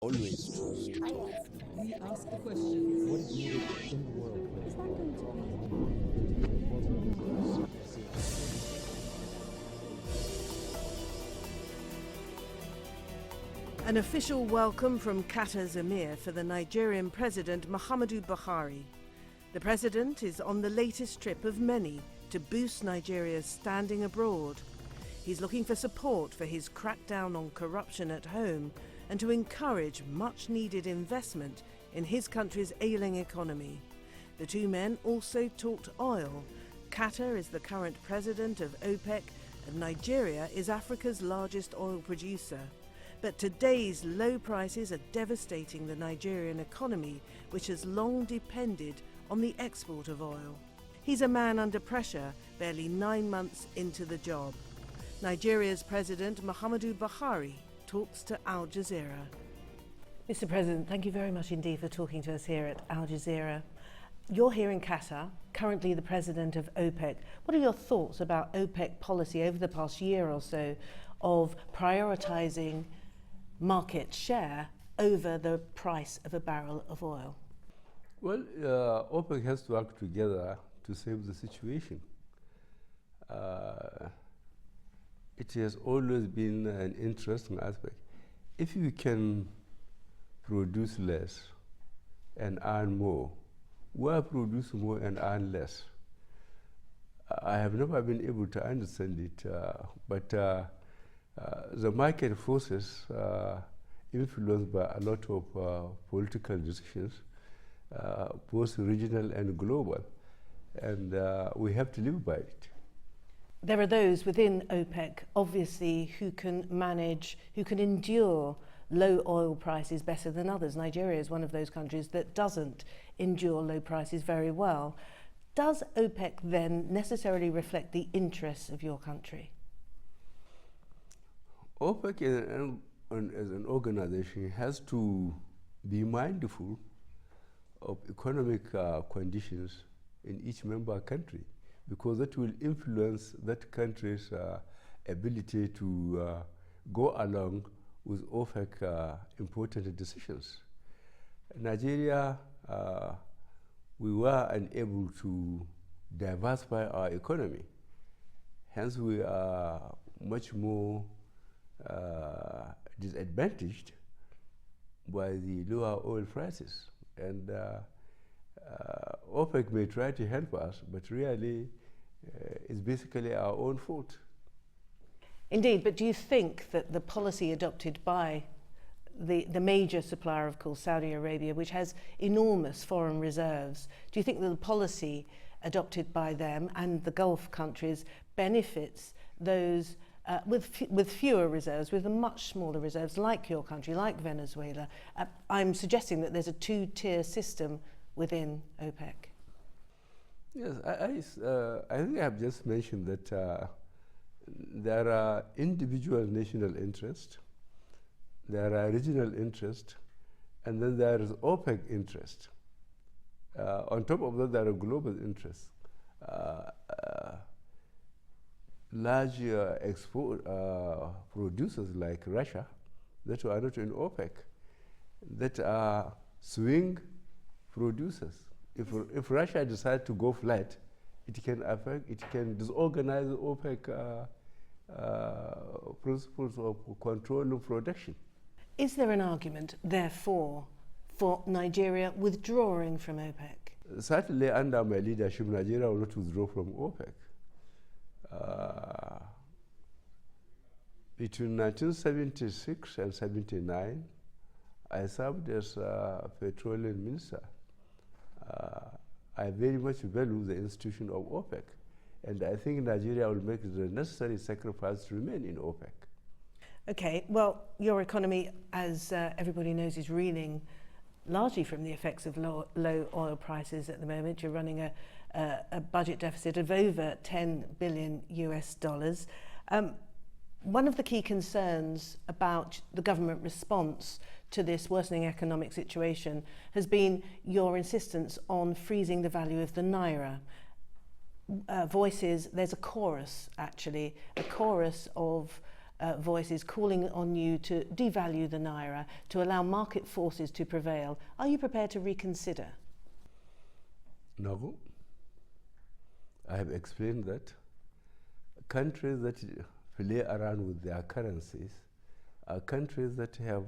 Always choose the truth. We ask the questions. What is needed in the world? Is that going to be? An official welcome from Qatar's emir for the Nigerian President Muhammadu Buhari. The president is on the latest trip of many to boost Nigeria's standing abroad. He's looking for support for his crackdown on corruption at home and to encourage much-needed investment in his country's ailing economy. The two men also talked oil. Qatar is the current president of OPEC and Nigeria is Africa's largest oil producer. But today's low prices are devastating the Nigerian economy, which has long depended on the export of oil. He's a man under pressure, barely 9 months into the job. Nigeria's President Muhammadu Buhari talks to Aljazeera. Mr. President, thank you very much indeed for talking to us here at Aljazeera. You're here in Qatar, currently the president of OPEC. What are your thoughts about OPEC policy over the past year or so of prioritising market share over the price of a barrel of oil? Well, OPEC has to work together to save the situation. It has always been an interesting aspect. If you can produce less and earn more, why produce more and earn less? I have never been able to understand it, but the market forces influenced by a lot of political decisions, both regional and global, and we have to live by it. There are those within OPEC, obviously, who can manage, who can endure low oil prices better than others. Nigeria is one of those countries that doesn't endure low prices very well. Does OPEC then necessarily reflect the interests of your country? OPEC as an organization has to be mindful of economic conditions in each member country, because that will influence that country's ability to go along with OPEC important decisions. Nigeria, we were unable to diversify our economy. Hence, we are much more disadvantaged by the lower oil prices. And OPEC may try to help us, but really it's basically our own fault. Indeed, but do you think that the policy adopted by the major supplier, of course, Saudi Arabia, which has enormous foreign reserves, do you think that the policy adopted by them and the Gulf countries benefits those with fewer reserves, with much smaller reserves, like your country, like Venezuela? I'm suggesting that there's a two-tier system within OPEC. Yes, I think I have just mentioned that there are individual national interests, there are regional interests, and then there is OPEC interest. On top of that, there are global interests. Large export producers like Russia that are not in OPEC, that are swing producers. If Russia decides to go flat, it can disorganize OPEC principles of controlling production. Is there an argument, therefore, for Nigeria withdrawing from OPEC? Certainly, under my leadership, Nigeria will not withdraw from OPEC. Between 1976 and 79, I served as a petroleum minister. I very much value the institution of OPEC, and I think Nigeria will make the necessary sacrifice to remain in OPEC. Okay, well, your economy, as everybody knows, is reeling largely from the effects of low oil prices at the moment. You're running a budget deficit of over $10 billion US. One of the key concerns about the government response to this worsening economic situation has been your insistence on freezing the value of the naira. Voices, there's a chorus actually, a chorus of voices calling on you to devalue the naira, to allow market forces to prevail. Are you prepared to reconsider? No. I have explained that countries that play around with their currencies are countries that have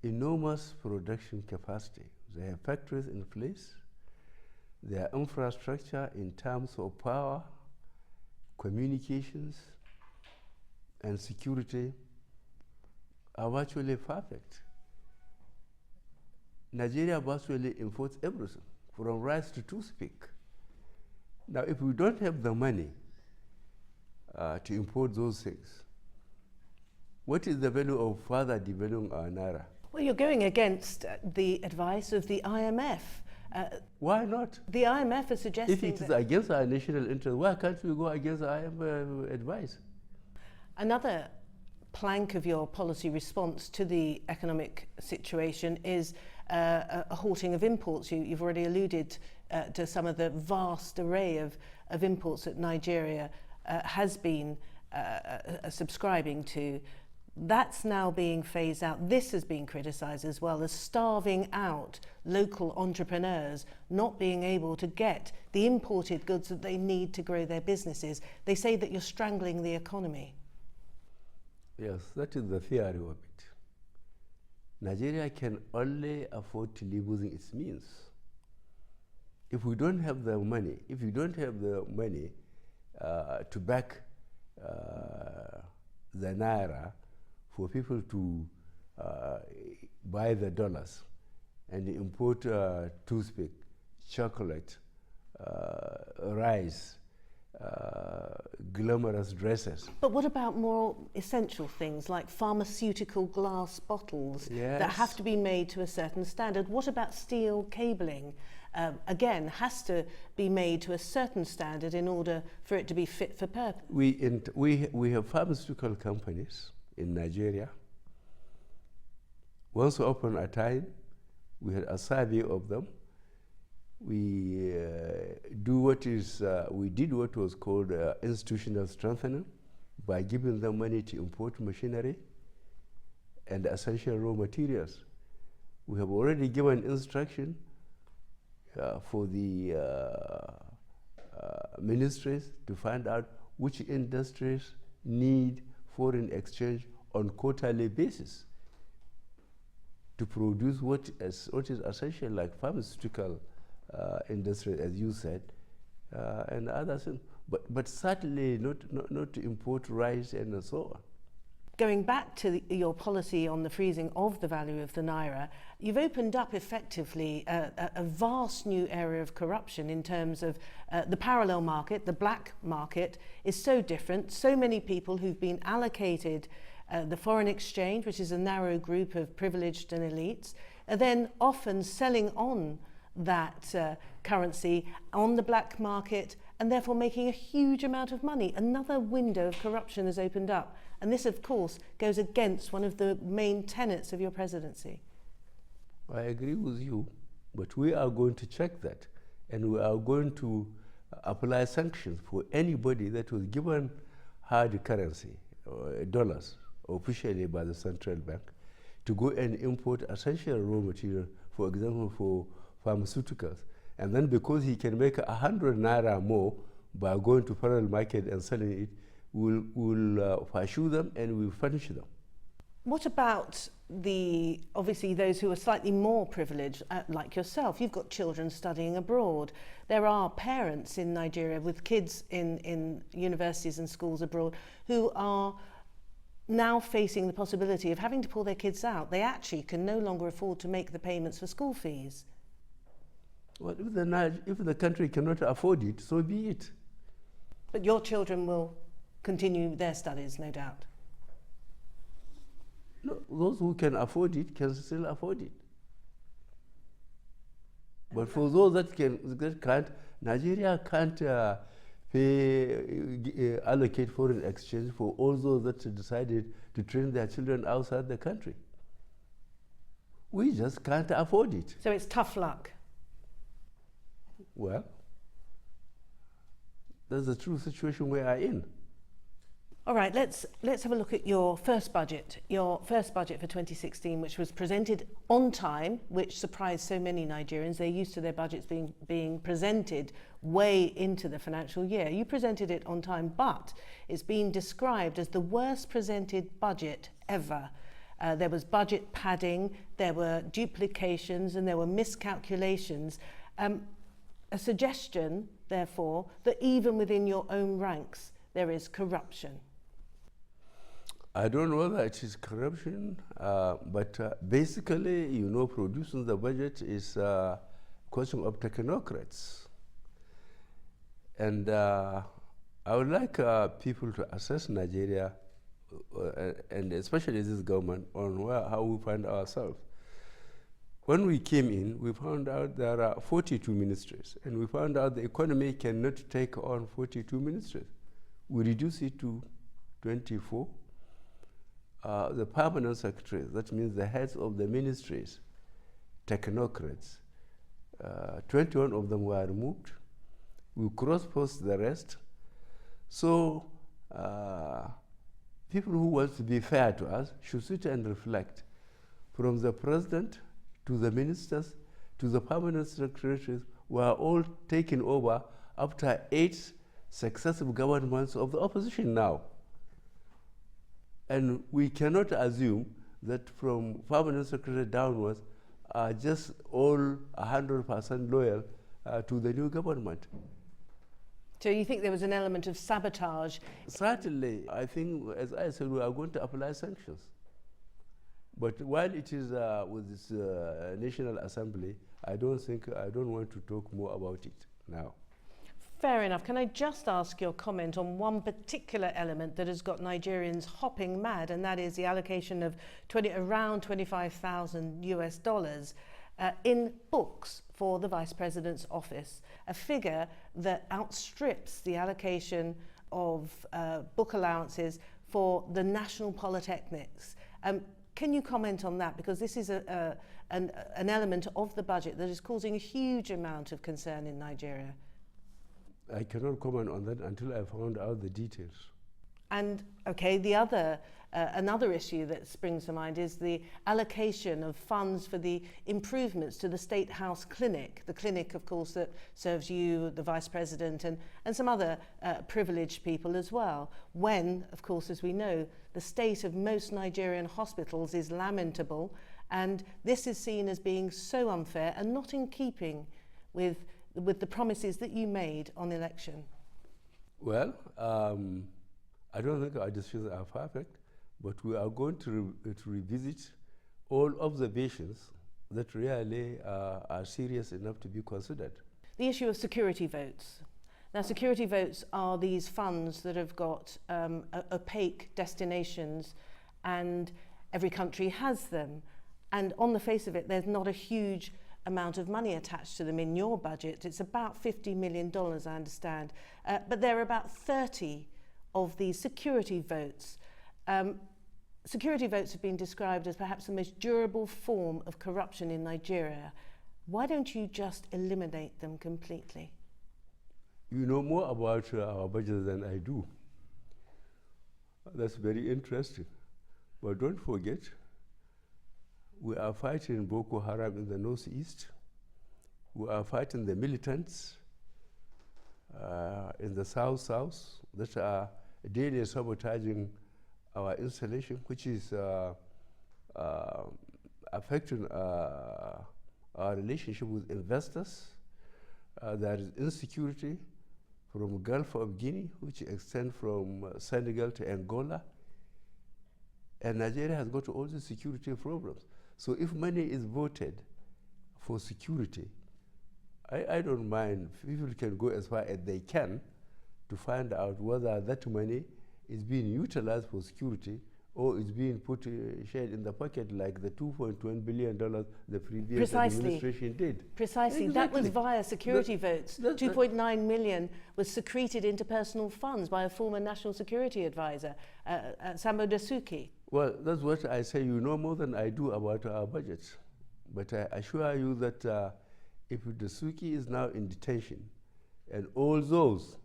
enormous production capacity. They have factories in place. Their infrastructure in terms of power, communications, and security are virtually perfect. Nigeria virtually imports everything, from rice to toothpick. Now, if we don't have the money to import those things, what is the value of further devaluing our naira? Well, you're going against the advice of the IMF. Why not? The IMF is suggesting if it is against our national interest, why can't we go against the IMF advice? Another plank of your policy response to the economic situation is a halting of imports. You've already alluded to some of the vast array of imports that Nigeria has been subscribing to. That's now being phased out. This has been criticised as well as starving out local entrepreneurs, not being able to get the imported goods that they need to grow their businesses. They say that you're strangling the economy. Yes, that is the theory of it. Nigeria can only afford to live within its means. If we don't have the money, to back the naira for people to buy the dollars and import toothpick, chocolate, rice, glamorous dresses. But what about more essential things like pharmaceutical glass bottles that have to be made to a certain standard? What about steel cabling? Again, has to be made to a certain standard in order for it to be fit for purpose. We have pharmaceutical companies in Nigeria. Once upon a time, we had a survey of them. We did what was called institutional strengthening by giving them money to import machinery and essential raw materials. We have already given instruction for the ministries to find out which industries need foreign exchange on quarterly basis to produce what is essential, like pharmaceutical industry, as you said, and others, but certainly not to import rice and so on. Going back to your policy on the freezing of the value of the naira, you've opened up effectively a vast new area of corruption in terms of the parallel market. The black market is so different. So many people who've been allocated the foreign exchange, which is a narrow group of privileged and elites, are then often selling on that currency on the black market and therefore making a huge amount of money. Another window of corruption has opened up. And this, of course, goes against one of the main tenets of your presidency. I agree with you, but we are going to check that, and we are going to apply sanctions for anybody that was given hard currency, or dollars, officially by the central bank, to go and import essential raw material, for example, for pharmaceuticals. And then because he can make 100 naira more by going to parallel market and selling it, we'll pursue them and we'll punish them. What about obviously those who are slightly more privileged, like yourself? You've got children studying abroad. There are parents in Nigeria with kids in universities and schools abroad who are now facing the possibility of having to pull their kids out. They actually can no longer afford to make the payments for school fees. Well, if the country cannot afford it, so be it. But your children will continue their studies, no doubt. No, those who can afford it can still afford it. But for those that can't, Nigeria can't allocate foreign exchange for all those that decided to train their children outside the country. We just can't afford it. So it's tough luck. Well, that's the true situation we are in. All right, let's have a look at your first budget for 2016, which was presented on time, which surprised so many Nigerians. They're used to their budgets being presented way into the financial year. You presented it on time, but it's been described as the worst presented budget ever. There was budget padding, there were duplications, and there were miscalculations. A suggestion, therefore, that even within your own ranks, there is corruption. I don't know whether it is corruption, but basically, producing the budget is a question of technocrats. And I would like people to assess Nigeria, and especially this government, on how we find ourselves. When we came in, we found out there are 42 ministries, and we found out the economy cannot take on 42 ministries. We reduced it to 24. The permanent secretaries, that means the heads of the ministries, technocrats, 21 of them were removed. We cross-posted the rest. So people who want to be fair to us should sit and reflect. From the president to the ministers to the permanent secretaries were all taken over after 8 successive governments of the opposition now. And we cannot assume that from permanent secretary downwards are just all 100% loyal to the new government. So you think there was an element of sabotage? Certainly, I think, as I said, we are going to apply sanctions. But while it is with this National Assembly, I don't want to talk more about it now. Fair enough. Can I just ask your comment on one particular element that has got Nigerians hopping mad, and that is the allocation of around $25,000 in books for the Vice President's office, a figure that outstrips the allocation of book allowances for the national polytechnics. Can you comment on that? Because this is an element of the budget that is causing a huge amount of concern in Nigeria. I cannot comment on that until I found out the details. And okay, another issue that springs to mind is the allocation of funds for the improvements to the State House Clinic, the clinic, of course, that serves you, the Vice President, and some other privileged people as well, when, of course, as we know, the state of most Nigerian hospitals is lamentable, and this is seen as being so unfair and not in keeping with the promises that you made on election. Well, I don't think our decisions are perfect, but we are going to revisit all observations that really are serious enough to be considered. The issue of security votes. Now, security votes are these funds that have got opaque destinations, and every country has them. And on the face of it, there's not a huge amount of money attached to them in your budget. It's about $50 million, I understand. But there are about 30 of these security votes. Security votes have been described as perhaps the most durable form of corruption in Nigeria. Why don't you just eliminate them completely? You know more about our budget than I do. That's very interesting. But don't forget, we are fighting Boko Haram in the northeast. We are fighting the militants in the south that are daily sabotaging our installation, which is affecting our relationship with investors. There is insecurity from the Gulf of Guinea, which extends from Senegal to Angola. And Nigeria has got all the security problems. So if money is voted for security, I don't mind. People can go as far as they can to find out whether that money is being utilized for security or is being put shared in the pocket like the $2.1 billion the previous administration did. Precisely. Exactly. That was via security votes. 2.9 million was secreted into personal funds by a former national security advisor, Sambo Dasuki. Well, that's what I say. You know more than I do about our budget. But I assure you that if Dasuki is now in detention and all those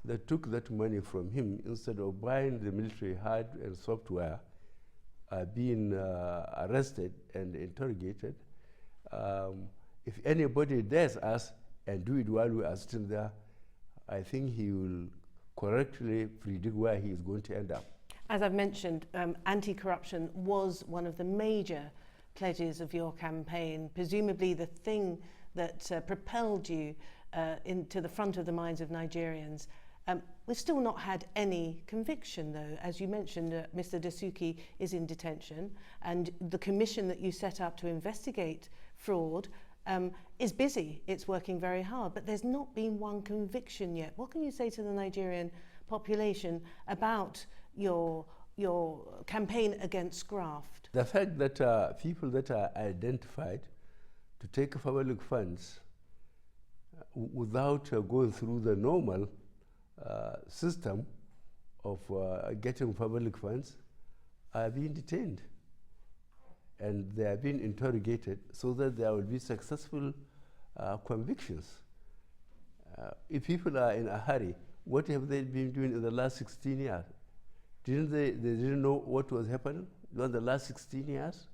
that took that money from him instead of buying the military hardware and software are being arrested and interrogated. If anybody dares us and do it while we are sitting there, I think he will correctly predict where he is going to end up. As I've mentioned, anti-corruption was one of the major pledges of your campaign, presumably the thing that propelled you into the front of the minds of Nigerians. We've still not had any conviction, though. As you mentioned, Mr. Dasuki is in detention, and the commission that you set up to investigate fraud is busy. It's working very hard, but there's not been one conviction yet. What can you say to the Nigerian population about your campaign against graft? The fact that people that are identified to take public funds without going through the normal system of getting public funds are being detained, and they are being interrogated so that there will be successful convictions. If people are in a hurry, what have they been doing in the last 16 years? They didn't know what was happening in the last 16 years?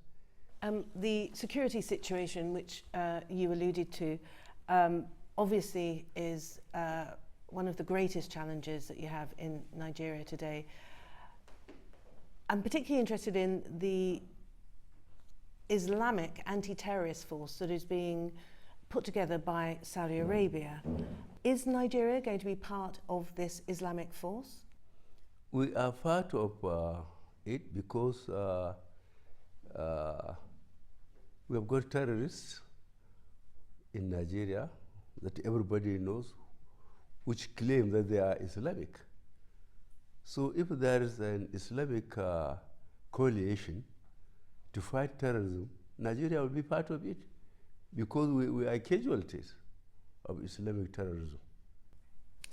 The security situation, which you alluded to, obviously is one of the greatest challenges that you have in Nigeria today. I'm particularly interested in the Islamic anti-terrorist force that is being put together by Saudi Arabia. Is Nigeria going to be part of this Islamic force? We are part of it because we have got terrorists in Nigeria that everybody knows, which claim that they are Islamic. So if there is an Islamic coalition to fight terrorism, Nigeria will be part of it because we are casualties of Islamic terrorism.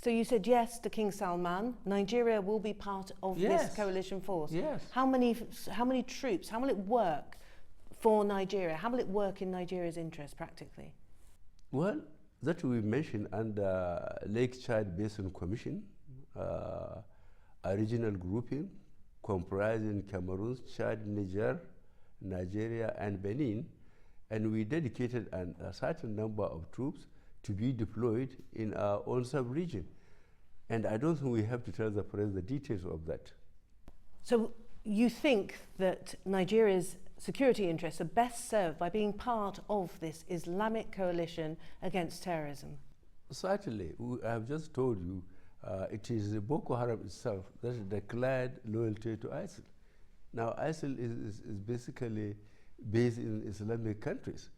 So you said yes to King Salman. Nigeria will be part of this coalition force. Yes. How many troops? How will it work for Nigeria? How will it work in Nigeria's interest practically? Well, that we mentioned under Lake Chad Basin Commission, a regional grouping comprising Cameroon, Chad, Niger, Nigeria, and Benin, and we dedicated a certain number of troops to be deployed in our own sub-region. And I don't think we have to tell the press the details of that. So you think that Nigeria's security interests are best served by being part of this Islamic coalition against terrorism? Certainly. I have just told you it is Boko Haram itself that has declared loyalty to ISIL. Now, ISIL is basically based in Islamic countries.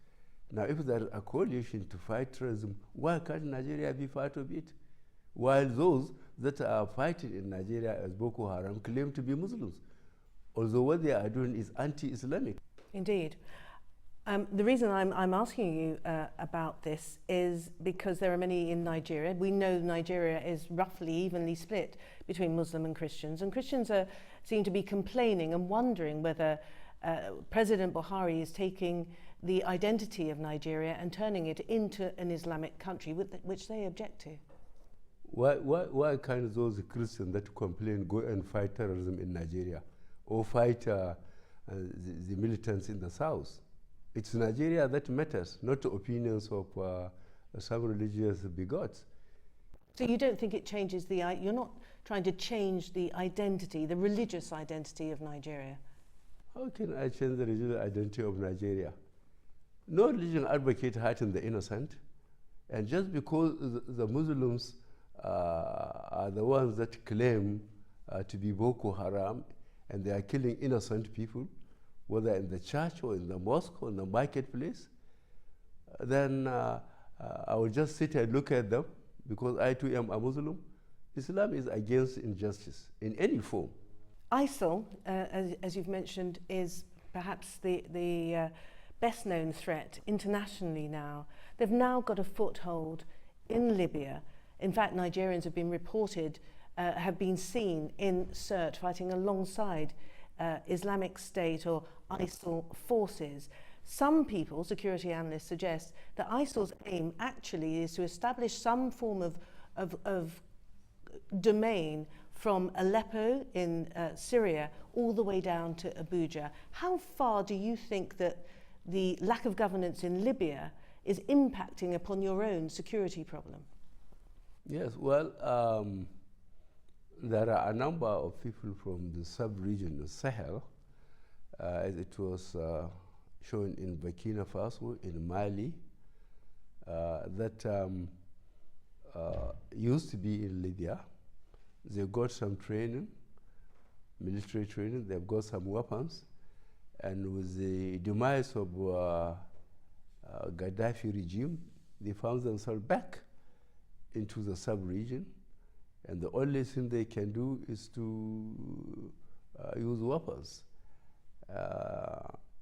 Now, if there is a coalition to fight terrorism, why can't Nigeria be part of it? While those that are fighting in Nigeria as Boko Haram claim to be Muslims, although what they are doing is anti-Islamic. Indeed. The reason I'm asking you about this is because there are many in Nigeria. We know Nigeria is roughly evenly split between Muslim and Christians seem to be complaining and wondering whether President Buhari is taking the identity of Nigeria and turning it into an Islamic country, which they object to. Why can't those Christians that complain go and fight terrorism in Nigeria or fight the militants in the south? It's Nigeria that matters, not the opinions of some religious bigots. So you don't think it changes you're not trying to change the identity, the religious identity of Nigeria? How can I change the religious identity of Nigeria? No religion advocates hurting the innocent, and just because the Muslims are the ones that claim to be Boko Haram and they are killing innocent people, whether in the church or in the mosque or in the marketplace, then I will just sit and look at them because I too am a Muslim. Islam is against injustice in any form. ISIL, as you've mentioned, is perhaps the best known threat internationally now. They've now got a foothold in Libya. In fact, Nigerians have been reported, have been seen in Sirte fighting alongside Islamic State or ISIL forces. Some people, security analysts, suggest that ISIL's aim actually is to establish some form of domain from Aleppo in Syria all the way down to Abuja. How far do you think that the lack of governance in Libya is impacting upon your own security problem? Yes, well, there are a number of people from the sub-region of Sahel, as it was shown in Burkina Faso, in Mali, that used to be in Libya. They got some training, military training, they've got some weapons, and with the demise of Gaddafi regime, they found themselves back into the sub-region, and the only thing they can do is to use weapons.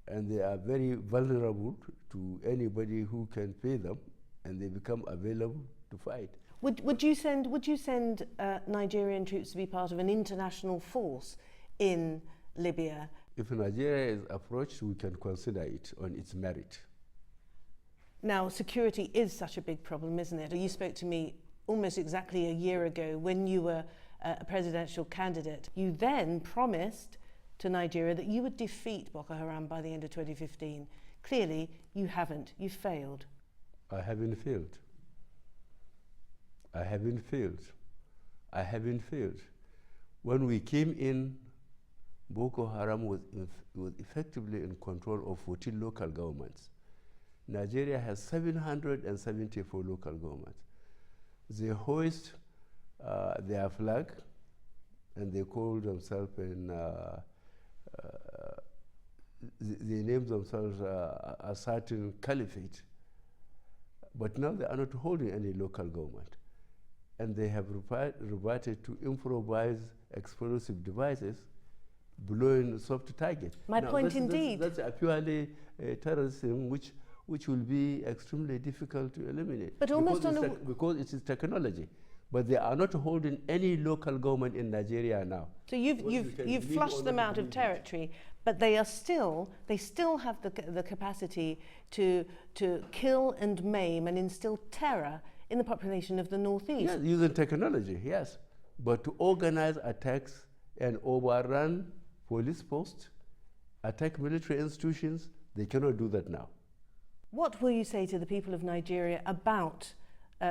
And they are very vulnerable to anybody who can pay them, and they become available to fight. Would you send Nigerian troops to be part of an international force in Libya? If Nigeria is approached, we can consider it on its merit. Now, security is such a big problem, isn't it? You spoke to me almost exactly a year ago when you were a presidential candidate. You then promised to Nigeria that you would defeat Boko Haram by the end of 2015. Clearly, you haven't. You failed. I haven't failed. I haven't failed. I haven't failed. When we came in, Boko Haram was effectively in control of 14 local governments. Nigeria has 774 local governments. They hoist their flag, and they call themselves they name themselves a certain caliphate. But now they are not holding any local government. And they have reverted to improvised explosive devices, blowing soft target. My point indeed. That's a purely terrorism which will be extremely difficult to eliminate. But almost because it is technology. But they are not holding any local government in Nigeria now. So you've flushed them out of territory, but they still have the capacity to kill and maim and instill terror in the population of the northeast. Yes, using technology, yes. But to organize attacks and overrun police posts, attack military institutions, they cannot do that now. What will you say to the people of Nigeria about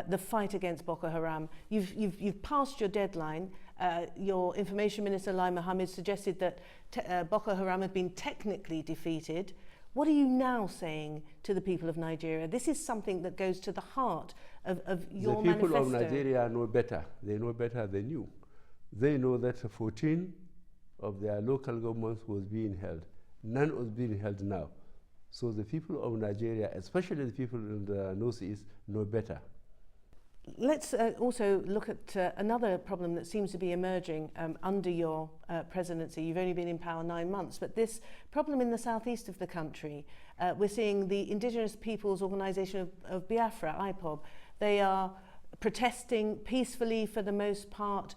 the fight against Boko Haram? You've passed your deadline. Your Information Minister, Lai Mohammed, suggested that Boko Haram have been technically defeated. What are you now saying to the people of Nigeria? This is something that goes to the heart of your manifesto. The people of Nigeria know better. They know better than you. They know that 14 of their local governments was being held. None was being held now. So the people of Nigeria, especially the people in the northeast, know better. Let's also look at another problem that seems to be emerging under your presidency. You've only been in power 9 months, but this problem in the southeast of the country, we're seeing the Indigenous Peoples Organisation of Biafra, IPOB. They are protesting peacefully for the most part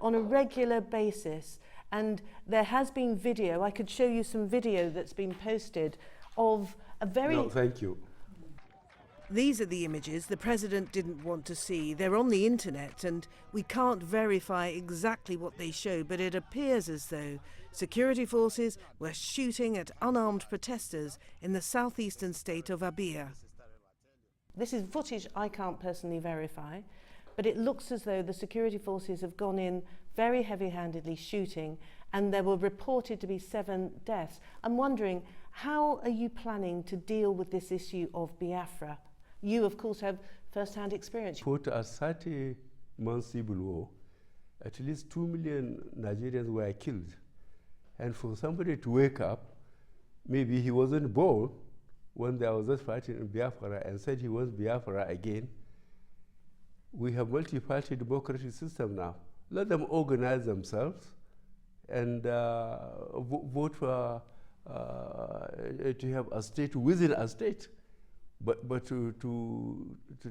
on a regular basis. And there has been video, I could show you some video that's been posted of a very... No, thank you. These are the images the president didn't want to see. They're on the internet and we can't verify exactly what they show, but it appears as though security forces were shooting at unarmed protesters in the southeastern state of Abia. This is footage I can't personally verify, but it looks as though the security forces have gone in very heavy-handedly shooting, and there were reported to be 7 deaths. I'm wondering, how are you planning to deal with this issue of Biafra? You, of course, have first-hand experience. For a 30-month civil war, at least 2 million Nigerians were killed. And for somebody to wake up, maybe he wasn't born when there was this fighting in Biafra and said he wants Biafra again. We have multi-party democratic system now. Let them organize themselves and vote for to have a state within a state. But to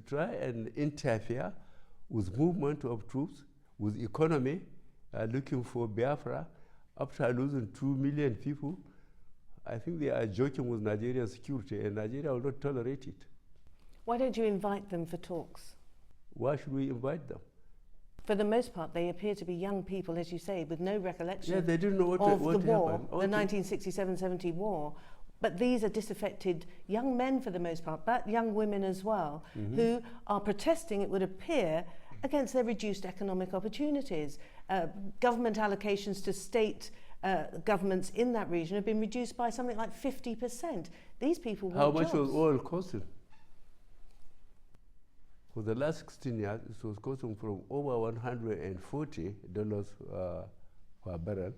try and interfere with movement of troops, with economy, looking for Biafra, after losing 2 million people, I think they are joking with Nigerian security, and Nigeria will not tolerate it. Why don't you invite them for talks? Why should we invite them? for the most part, they appear to be young people, as you say, with no recollection Yeah, they didn't know what of what the war, happened. the 1967-70 war. But these are disaffected young men for the most part, but young women as well, who are protesting, it would appear, against their reduced economic opportunities. Government allocations to state governments in that region have been reduced by something like 50%. These people want How much jobs. was oil costing? For the last 16 years, it was costing from over $140 per barrel,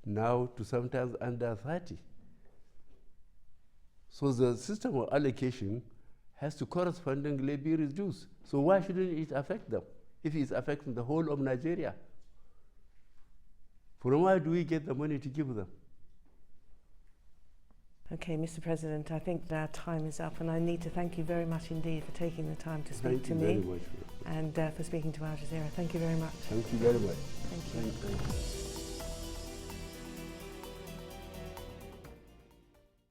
now to sometimes under 30. So the system of allocation has to correspondingly be reduced. So why shouldn't it affect them if it's affecting the whole of Nigeria? From where do we get the money to give them? Okay, Mr. President, I think that our time is up, and I need to thank you very much indeed for taking the time to speak to me. Thank you very much. And for speaking to Aljazeera. Thank you very much. Thank you very much. Thank you. Thank you.